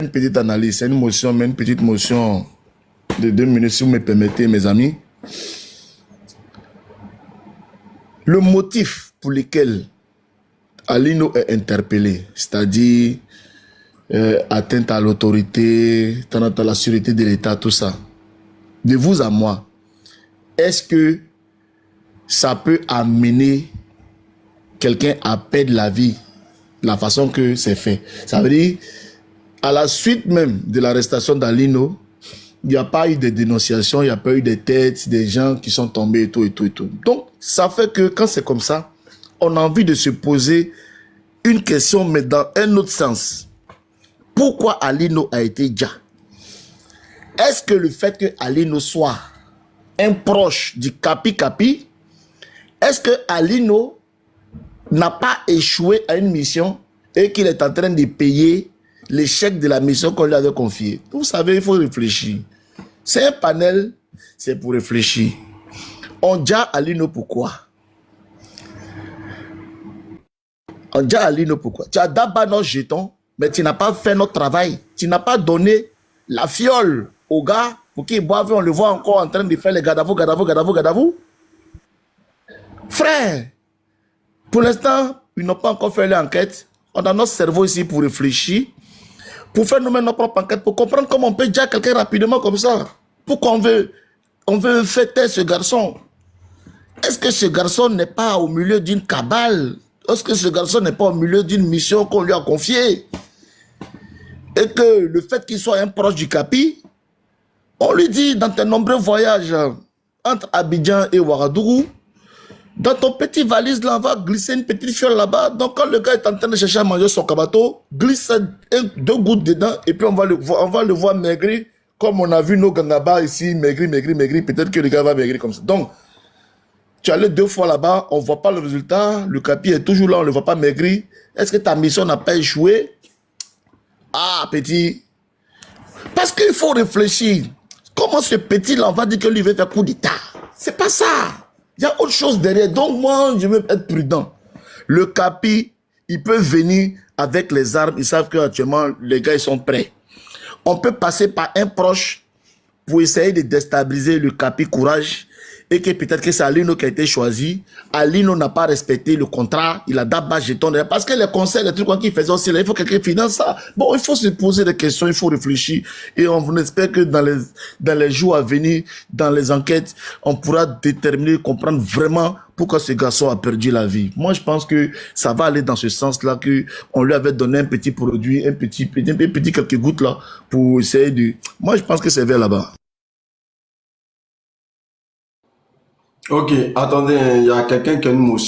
Une petite analyse, c'est une motion, mais une petite motion de 2 minutes, si vous me permettez, mes amis. Le motif pour lequel Alino est interpellé, c'est-à-dire atteinte à l'autorité, atteinte à la sûreté de l'État, tout ça, de vous à moi, est-ce que ça peut amener quelqu'un à perdre la vie, la façon que c'est fait? Ça veut dire, à la suite même de l'arrestation d'Alino, il n'y a pas eu de dénonciation, il n'y a pas eu de têtes, des gens qui sont tombés et tout, et tout, et tout. Donc, ça fait que quand c'est comme ça, on a envie de se poser une question, mais dans un autre sens. Pourquoi Alino a été déjà? Est-ce que le fait que Alino soit un proche du Kapi Kapi, est-ce que Alino n'a pas échoué à une mission et qu'il est en train de payer l'échec de la mission qu'on lui avait confiée? Vous savez, il faut réfléchir. C'est un panel, c'est pour réfléchir. On dit à Alino pourquoi? On dit à Alino pourquoi? Tu as d'abord nos jetons, mais tu n'as pas fait notre travail. Tu n'as pas donné la fiole aux gars pour qu'ils boivent. On le voit encore en train de faire les gadavou. Frère, pour l'instant, ils n'ont pas encore fait l'enquête. On a notre cerveau ici pour réfléchir, pour faire nous-mêmes notre propre enquête, pour comprendre comment on peut dire quelqu'un rapidement comme ça. Pourquoi on veut fêter ce garçon? Est-ce que ce garçon n'est pas au milieu d'une cabale? Est-ce que ce garçon n'est pas au milieu d'une mission qu'on lui a confiée? Et que le fait qu'il soit un proche du Kapi, on lui dit dans tes nombreux voyages entre Abidjan et Ouagadougou, dans ton petit valise là, on va glisser une petite fiole là-bas. Donc quand le gars est en train de chercher à manger son kabato, glisse 2 gouttes dedans et puis on va le voir maigrir, comme on a vu nos gangabas ici, maigrir. Peut-être que le gars va maigrir comme ça. Donc, tu allais 2 fois là-bas, on ne voit pas le résultat, le Kapi est toujours là, on ne le voit pas maigrir. Est-ce que ta mission n'a pas échoué? Ah, petit. Parce qu'il faut réfléchir. Comment ce petit-là, on va dire que lui veut faire coup d'État? C'est pas ça. Il y a autre chose derrière. Donc moi, je veux être prudent. Le Kapi, il peut venir avec les armes. Ils savent qu'actuellement, les gars, ils sont prêts. On peut passer par un proche pour essayer de déstabiliser le Kapi Courage et que peut-être que c'est Alino qui a été choisi. Alino n'a pas respecté le contrat, il a d'abord jeton. Parce que les conseils, les trucs qu'il faisait aussi, là, il faut que quelqu'un finance ça. Bon, il faut se poser des questions, il faut réfléchir. Et on espère que dans les jours à venir, dans les enquêtes, on pourra déterminer, comprendre vraiment pourquoi ce garçon a perdu la vie. Moi, je pense que ça va aller dans ce sens-là, qu'on lui avait donné un petit produit, un petit quelques gouttes là, pour essayer de... Moi, je pense que c'est vers là-bas. Ok, attendez, il y a quelqu'un qui a une motion.